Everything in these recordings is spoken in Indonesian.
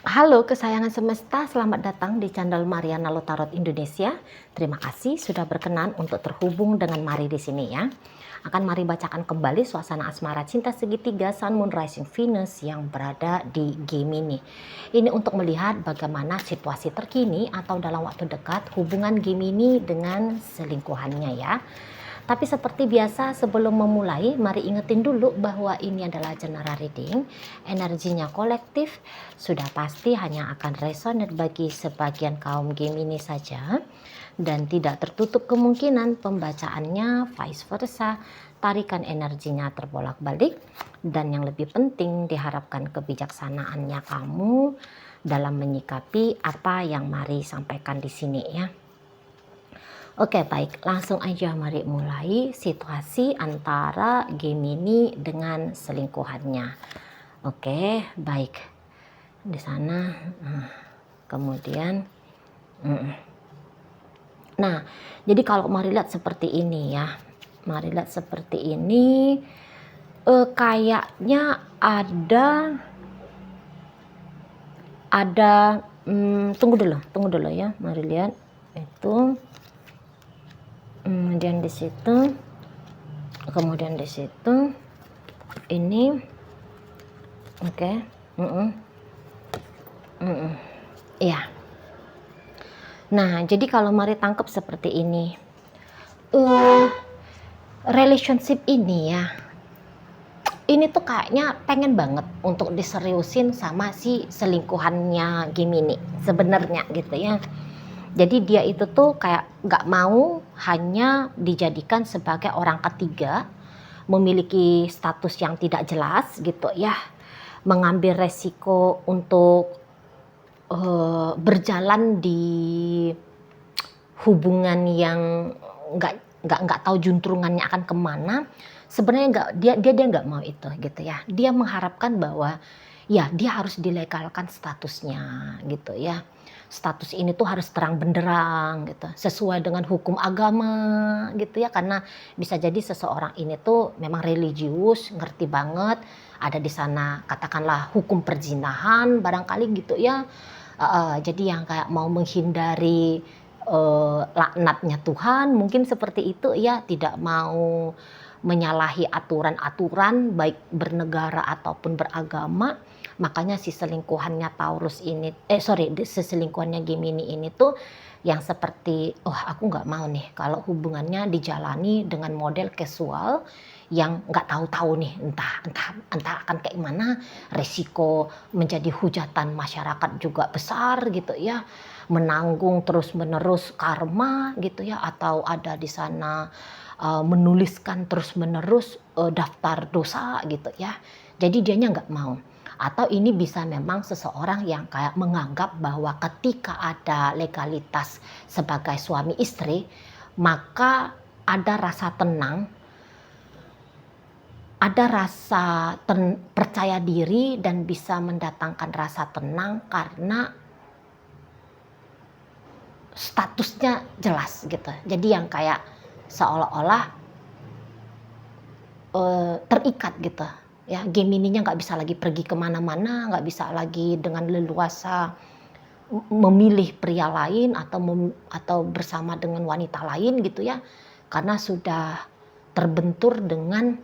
Halo kesayangan semesta, selamat datang di channel Mariana Lotarot Indonesia. Terima kasih sudah berkenan untuk terhubung dengan Mari di sini ya. Akan Mari bacakan kembali suasana asmara cinta segitiga Sun Moon Rising Venus yang berada di Gemini. Ini untuk melihat bagaimana situasi terkini atau dalam waktu dekat hubungan Gemini dengan selingkuhannya ya. Tapi seperti biasa sebelum memulai, mari ingetin dulu bahwa ini adalah general reading. Energinya kolektif, sudah pasti hanya akan resonate bagi sebagian kaum Gemini saja. Dan tidak tertutup kemungkinan pembacaannya vice versa, tarikan energinya terbolak-balik. Dan yang lebih penting diharapkan kebijaksanaannya kamu dalam menyikapi apa yang mari sampaikan di sini ya. Oke, baik, langsung aja mari mulai situasi antara Gemini dengan selingkuhannya. Oke, baik. Di sana kemudian nah, jadi kalau mari lihat seperti ini ya. Mari lihat seperti ini kayaknya ada tunggu dulu ya. Mari lihat itu. Kemudian di situ, ini, oke, ya. Nah, jadi kalau mari tangkap seperti ini, relationship ini ya, ini tuh kayaknya pengen banget untuk diseriusin sama si selingkuhannya Gemini sebenarnya gitu ya. Jadi dia itu tuh kayak gak mau hanya dijadikan sebagai orang ketiga, memiliki status yang tidak jelas gitu ya, mengambil resiko untuk berjalan di hubungan yang nggak tahu juntrungannya akan kemana. Sebenarnya dia nggak mau itu gitu ya. Dia mengharapkan bahwa ya dia harus dilegalkan statusnya gitu ya. Status ini tuh harus terang benderang gitu, sesuai dengan hukum agama gitu ya, karena bisa jadi seseorang ini tuh memang religius, ngerti banget, ada di sana katakanlah hukum perzinahan barangkali gitu ya. Jadi yang kayak mau menghindari laknatnya Tuhan mungkin seperti itu ya, tidak mau menyalahi aturan-aturan baik bernegara ataupun beragama. Makanya si selingkuhannya Taurus ini, si selingkuhannya Gemini ini tuh yang seperti, aku nggak mau nih kalau hubungannya dijalani dengan model casual yang nggak tahu-tahu nih entah akan kayak gimana, resiko menjadi hujatan masyarakat juga besar gitu ya, menanggung terus-menerus karma gitu ya, atau ada di sana menuliskan terus-menerus daftar dosa gitu ya. Jadi dianya nggak mau. Atau ini bisa memang seseorang yang kayak menganggap bahwa ketika ada legalitas sebagai suami istri, maka ada rasa tenang, ada rasa percaya diri dan bisa mendatangkan rasa tenang karena statusnya jelas gitu. Jadi yang kayak seolah-olah terikat gitu. Ya, Gemininya nggak bisa lagi pergi kemana-mana, nggak bisa lagi dengan leluasa memilih pria lain atau bersama dengan wanita lain gitu ya, karena sudah terbentur dengan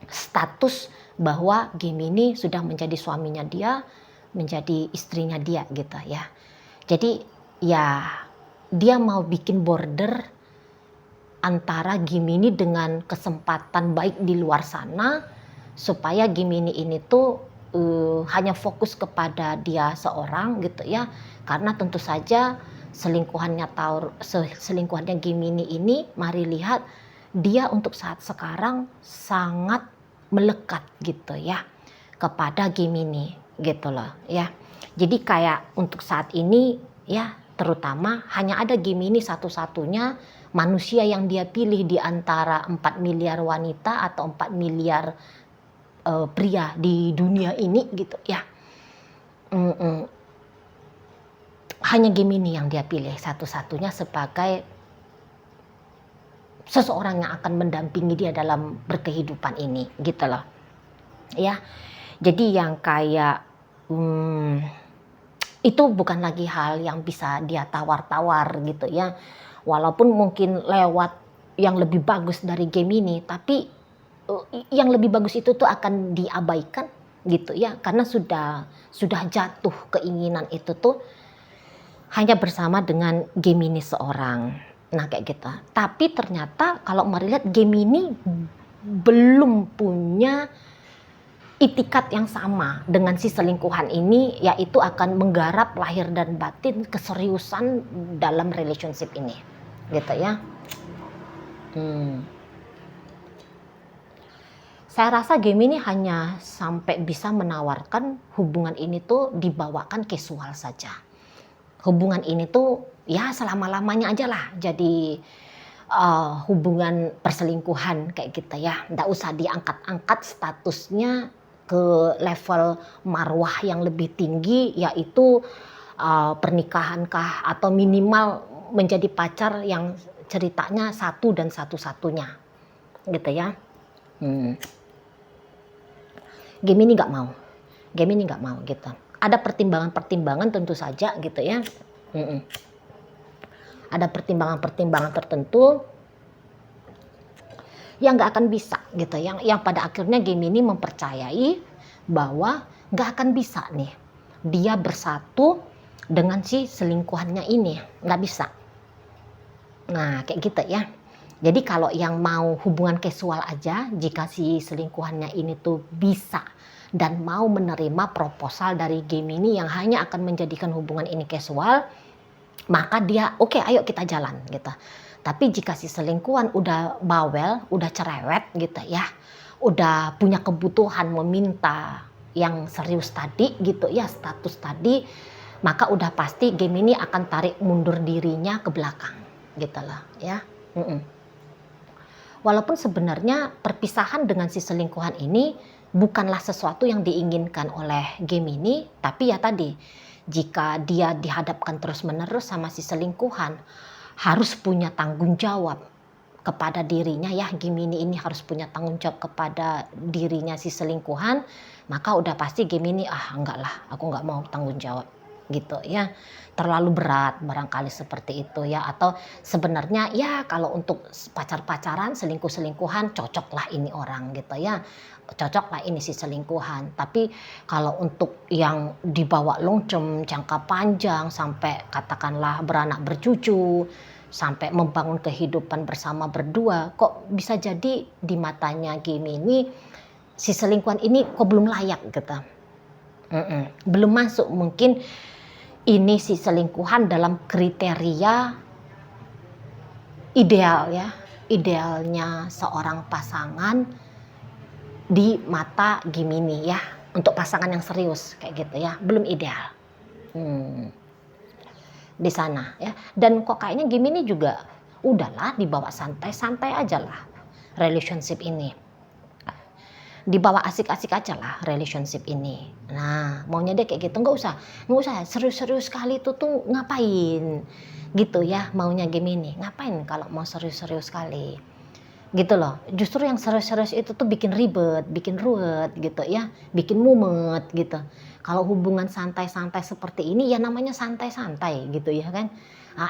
status bahwa Gemini sudah menjadi suaminya dia, menjadi istrinya dia gitu ya. Jadi ya dia mau bikin border antara Gemini dengan kesempatan baik di luar sana, supaya Gemini ini tuh hanya fokus kepada dia seorang gitu ya, karena tentu saja selingkuhannya Gemini ini mari lihat dia untuk saat sekarang sangat melekat gitu ya kepada Gemini gitu loh ya. Jadi kayak untuk saat ini ya, terutama hanya ada Gemini satu-satunya manusia yang dia pilih di antara 4 miliar wanita atau 4 miliar pria di dunia ini gitu ya. Hanya Gemini yang dia pilih satu-satunya sebagai seseorang yang akan mendampingi dia dalam berkehidupan ini gitu loh ya. Jadi yang kayak itu bukan lagi hal yang bisa dia tawar-tawar gitu ya. Walaupun mungkin lewat yang lebih bagus dari game ini, tapi yang lebih bagus itu tuh akan diabaikan gitu ya, karena sudah jatuh keinginan itu tuh hanya bersama dengan Gemini seorang. Nah kayak gitu. Tapi ternyata kalau melihat Gemini belum punya itikat yang sama dengan si selingkuhan ini, yaitu akan menggarap lahir dan batin keseriusan dalam relationship ini. Gitu ya. Saya rasa Gemini hanya sampai bisa menawarkan hubungan ini tuh dibawakan casual saja. Hubungan ini tuh ya selama-lamanya aja lah jadi hubungan perselingkuhan kayak gitu ya. Nggak usah diangkat-angkat statusnya ke level marwah yang lebih tinggi, yaitu pernikahan kah, atau minimal menjadi pacar yang ceritanya satu dan satu-satunya gitu ya. Gemini nggak mau. Gemini nggak mau gitu. Ada pertimbangan-pertimbangan tentu saja gitu ya. Ada pertimbangan-pertimbangan tertentu yang nggak akan bisa gitu. Yang pada akhirnya Gemini mempercayai bahwa nggak akan bisa nih dia bersatu dengan si selingkuhannya ini. Nggak bisa. Nah kayak gitu ya. Jadi kalau yang mau hubungan casual aja, jika si selingkuhannya ini tuh bisa dan mau menerima proposal dari Gemini yang hanya akan menjadikan hubungan ini casual, maka dia oke, ayo kita jalan gitu. Tapi jika si selingkuhan udah bawel, udah cerewet gitu ya, udah punya kebutuhan meminta yang serius tadi gitu ya, status tadi, maka udah pasti Gemini akan tarik mundur dirinya ke belakang gitu lah ya. Walaupun sebenarnya perpisahan dengan si selingkuhan ini bukanlah sesuatu yang diinginkan oleh Gemini, tapi ya tadi, jika dia dihadapkan terus-menerus sama si selingkuhan, harus punya tanggung jawab kepada dirinya ya, Gemini ini harus punya tanggung jawab kepada dirinya si selingkuhan, maka udah pasti Gemini, enggak lah, aku enggak mau tanggung jawab gitu ya, terlalu berat barangkali seperti itu ya. Atau sebenarnya ya kalau untuk pacar-pacaran, selingkuh-selingkuhan, cocok lah ini orang gitu ya, cocok lah ini si selingkuhan. Tapi kalau untuk yang dibawa long term, jangka panjang, sampai katakanlah beranak bercucu, sampai membangun kehidupan bersama berdua, kok bisa jadi di matanya Gemini si selingkuhan ini kok belum layak gitu. Belum masuk mungkin ini si selingkuhan dalam kriteria ideal ya, idealnya seorang pasangan di mata Gemini ya, untuk pasangan yang serius kayak gitu ya, belum ideal di sana ya. Dan kok kayaknya Gemini juga udahlah dibawa santai-santai aja lah relationship ini, dibawa asik-asik aja lah relationship ini. Nah maunya dia kayak gitu, nggak usah serius-serius sekali, itu tuh ngapain gitu ya, maunya Gemini ngapain kalau mau serius-serius sekali gitu loh. Justru yang serius-serius itu tuh bikin ribet, bikin ruwet gitu ya, bikin mumet gitu. Kalau hubungan santai-santai seperti ini ya namanya santai-santai gitu ya kan,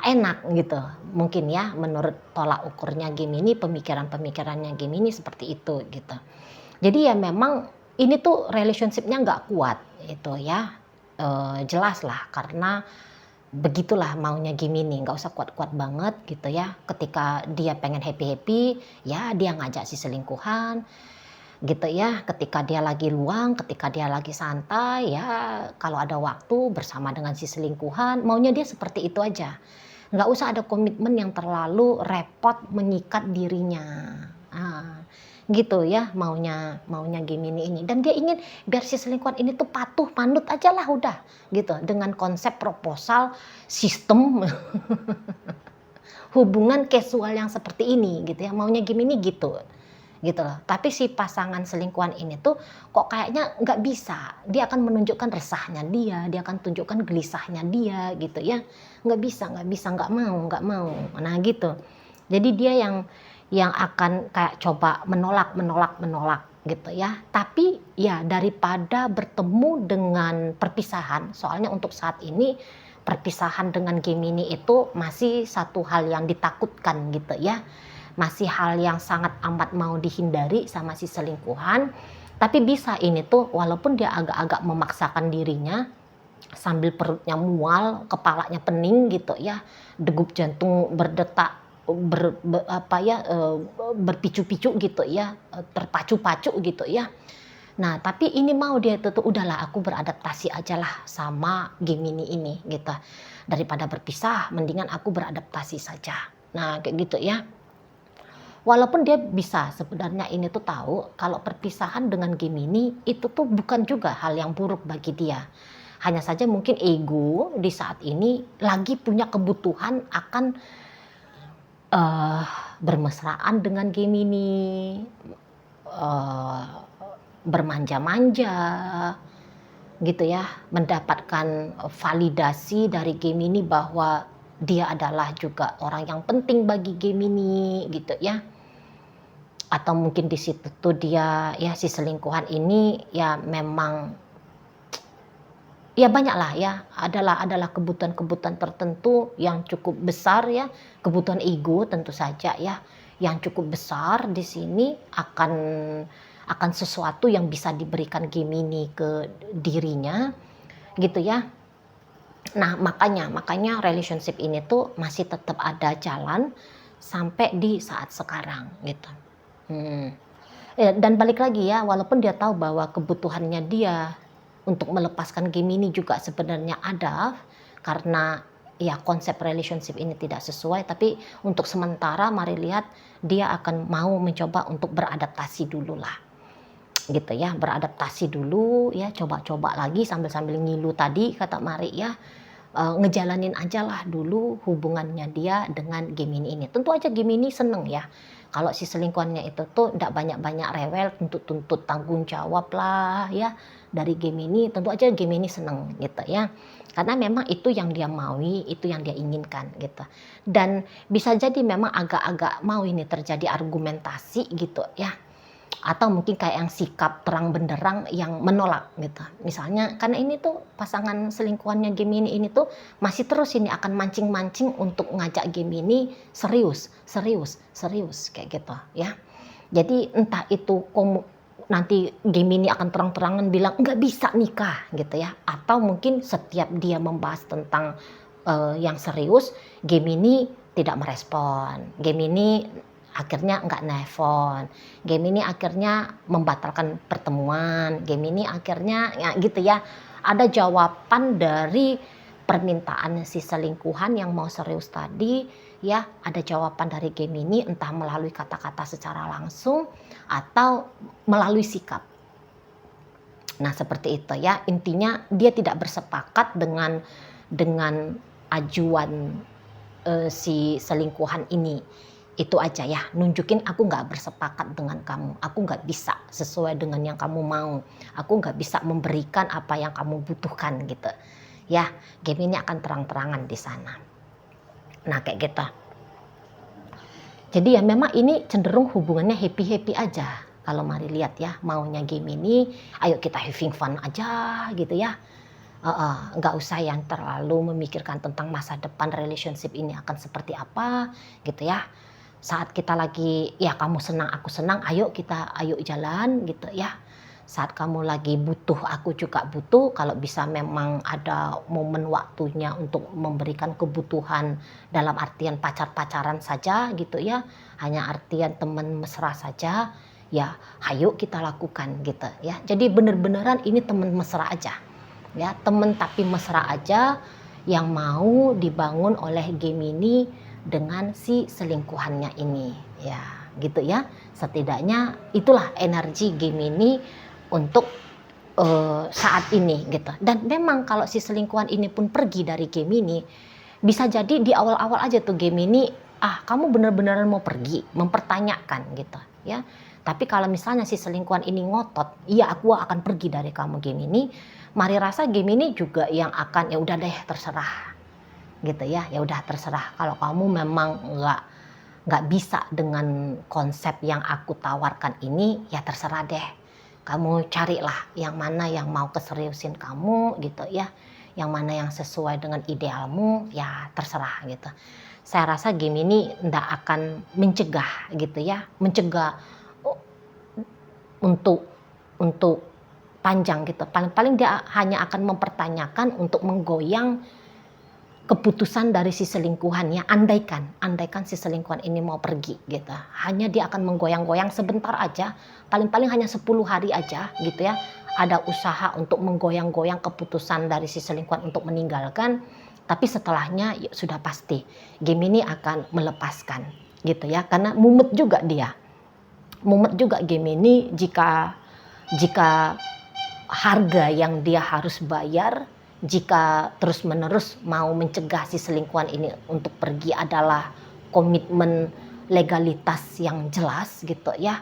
enak gitu mungkin ya, menurut tolak ukurnya Gemini, pemikiran-pemikirannya Gemini seperti itu gitu. Jadi ya memang ini tuh relationship-nya nggak kuat itu ya, jelas lah, karena begitulah maunya Gemini, nggak usah kuat-kuat banget gitu ya. Ketika dia pengen happy-happy, ya dia ngajak si selingkuhan gitu ya. Ketika dia lagi luang, ketika dia lagi santai, ya kalau ada waktu bersama dengan si selingkuhan, maunya dia seperti itu aja. Nggak usah ada komitmen yang terlalu repot mengikat dirinya. Gitu ya maunya Gemini ini. Dan dia ingin biar si selingkuhan ini tuh patuh panut aja lah udah gitu, dengan konsep proposal sistem hubungan casual yang seperti ini gitu ya, maunya Gemini gitu loh. Tapi si pasangan selingkuhan ini tuh kok kayaknya nggak bisa, dia akan menunjukkan resahnya dia akan tunjukkan gelisahnya dia gitu ya, nggak bisa, nggak mau, nah gitu. Jadi dia yang akan kayak coba menolak gitu ya. Tapi ya daripada bertemu dengan perpisahan, soalnya untuk saat ini perpisahan dengan Gemini itu masih satu hal yang ditakutkan gitu ya. Masih hal yang sangat amat mau dihindari sama si selingkuhan. Tapi bisa ini tuh walaupun dia agak-agak memaksakan dirinya sambil perutnya mual, kepalanya pening gitu ya, degup jantung berdetak berpicu-picu gitu ya, terpacu-pacu gitu ya. Nah, tapi ini mau dia itu tuh, udahlah aku beradaptasi ajalah sama Gemini ini gitu. Daripada berpisah, mendingan aku beradaptasi saja. Nah, kayak gitu ya. Walaupun dia bisa sebenarnya ini tuh tahu kalau perpisahan dengan Gemini itu tuh bukan juga hal yang buruk bagi dia. Hanya saja mungkin ego di saat ini lagi punya kebutuhan akan eh, bermesraan dengan Gemini, eh, bermanja-manja, gitu ya, mendapatkan validasi dari Gemini bahwa dia adalah juga orang yang penting bagi Gemini, gitu ya. Atau mungkin di situ tuh dia ya si selingkuhan ini ya memang ya banyaklah ya, adalah kebutuhan-kebutuhan tertentu yang cukup besar ya, kebutuhan ego tentu saja ya, yang cukup besar di sini akan sesuatu yang bisa diberikan Gemini ke dirinya gitu ya. Nah, makanya relationship ini tuh masih tetap ada jalan sampai di saat sekarang gitu. Hmm. Dan balik lagi ya, walaupun dia tahu bahwa kebutuhannya dia untuk melepaskan Gemini juga sebenarnya ada, karena ya konsep relationship ini tidak sesuai, tapi untuk sementara mari lihat dia akan mau mencoba untuk beradaptasi dulu lah. Gitu ya, beradaptasi dulu ya, coba-coba lagi sambil-sambil ngilu tadi kata Mari ya. Ngejalanin aja lah dulu hubungannya dia dengan Gemini ini. Tentu aja Gemini seneng ya, kalau si selingkuhannya itu tuh ndak banyak-banyak rewel, tuntut-tuntut tanggung jawab lah ya dari Gemini. Tentu aja Gemini seneng gitu ya, karena memang itu yang dia maui, itu yang dia inginkan gitu. Dan bisa jadi memang agak-agak mau ini terjadi argumentasi gitu ya, atau mungkin kayak yang sikap terang benderang yang menolak gitu. Misalnya karena ini tuh pasangan selingkuhannya Gemini ini tuh masih terus ini akan mancing-mancing untuk ngajak Gemini serius kayak gitu ya. Jadi entah itu nanti Gemini akan terang-terangan bilang nggak bisa nikah gitu ya, atau mungkin setiap dia membahas tentang yang serius, Gemini tidak merespon. Gemini akhirnya nggak nelfon, Gemini akhirnya membatalkan pertemuan, Gemini akhirnya ya gitu ya, ada jawaban dari permintaan si selingkuhan yang mau serius tadi ya, ada jawaban dari Gemini entah melalui kata-kata secara langsung atau melalui sikap. Nah seperti itu ya, intinya dia tidak bersepakat dengan ajuan si selingkuhan ini. Itu aja ya, nunjukin aku nggak bersepakat dengan kamu, aku nggak bisa sesuai dengan yang kamu mau, aku nggak bisa memberikan apa yang kamu butuhkan gitu ya. Game ini akan terang-terangan di sana. Nah kayak gitu. Jadi ya memang ini cenderung hubungannya happy-happy aja. Kalau mari lihat ya, maunya game ini ayo kita having fun aja gitu ya. Nggak usah yang terlalu memikirkan tentang masa depan relationship ini akan seperti apa gitu ya. Saat kita lagi ya kamu senang aku senang, ayo jalan gitu ya. Saat kamu lagi butuh aku juga butuh, kalau bisa memang ada momen waktunya untuk memberikan kebutuhan dalam artian pacar-pacaran saja gitu ya, hanya artian teman mesra saja ya, ayo kita lakukan gitu ya. Jadi bener-beneran ini teman mesra aja ya, teman tapi mesra aja yang mau dibangun oleh Gemini dengan si selingkuhannya ini ya gitu ya. Setidaknya itulah energi Gemini untuk saat ini gitu. Dan memang kalau si selingkuhan ini pun pergi dari Gemini, bisa jadi di awal-awal aja tuh Gemini kamu benar-benar mau pergi, mempertanyakan gitu ya. Tapi kalau misalnya si selingkuhan ini ngotot, iya aku akan pergi dari kamu Gemini, mari rasa Gemini juga yang akan ya udah deh terserah gitu ya, ya udah terserah kalau kamu memang nggak bisa dengan konsep yang aku tawarkan ini, ya terserah deh. Kamu carilah yang mana yang mau keseriusin kamu gitu ya. Yang mana yang sesuai dengan idealmu, ya terserah gitu. Saya rasa game ini nggak akan mencegah gitu ya, mencegah oh, untuk panjang gitu. Paling-paling dia hanya akan mempertanyakan untuk menggoyang keputusan dari si selingkuhannya. Andaikan si selingkuhan ini mau pergi gitu. Hanya dia akan menggoyang-goyang sebentar aja, paling-paling hanya 10 hari aja gitu ya. Ada usaha untuk menggoyang-goyang keputusan dari si selingkuhan untuk meninggalkan, tapi setelahnya ya sudah pasti game ini akan melepaskan gitu ya. Karena mumet juga dia. Mumet juga game ini jika harga yang dia harus bayar jika terus-menerus mau mencegah si selingkuhan ini untuk pergi adalah komitmen legalitas yang jelas gitu ya.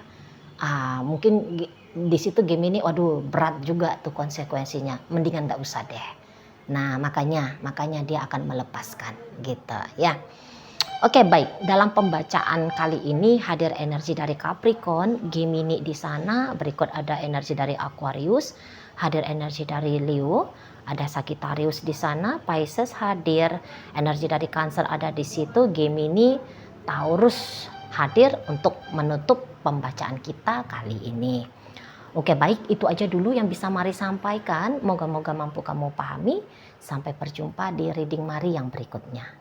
Mungkin di situ game ini waduh berat juga tuh konsekuensinya. Mendingan nggak usah deh. Nah, makanya dia akan melepaskan gitu ya. Oke, baik. Dalam pembacaan kali ini hadir energi dari Capricorn, Gemini di sana, berikut ada energi dari Aquarius, hadir energi dari Leo, ada Sagittarius di sana, Pisces hadir, energi dari Cancer ada di situ, Gemini, Taurus hadir untuk menutup pembacaan kita kali ini. Oke, baik, itu aja dulu yang bisa Mari sampaikan. Moga-moga mampu kamu pahami. Sampai berjumpa di reading Mari yang berikutnya.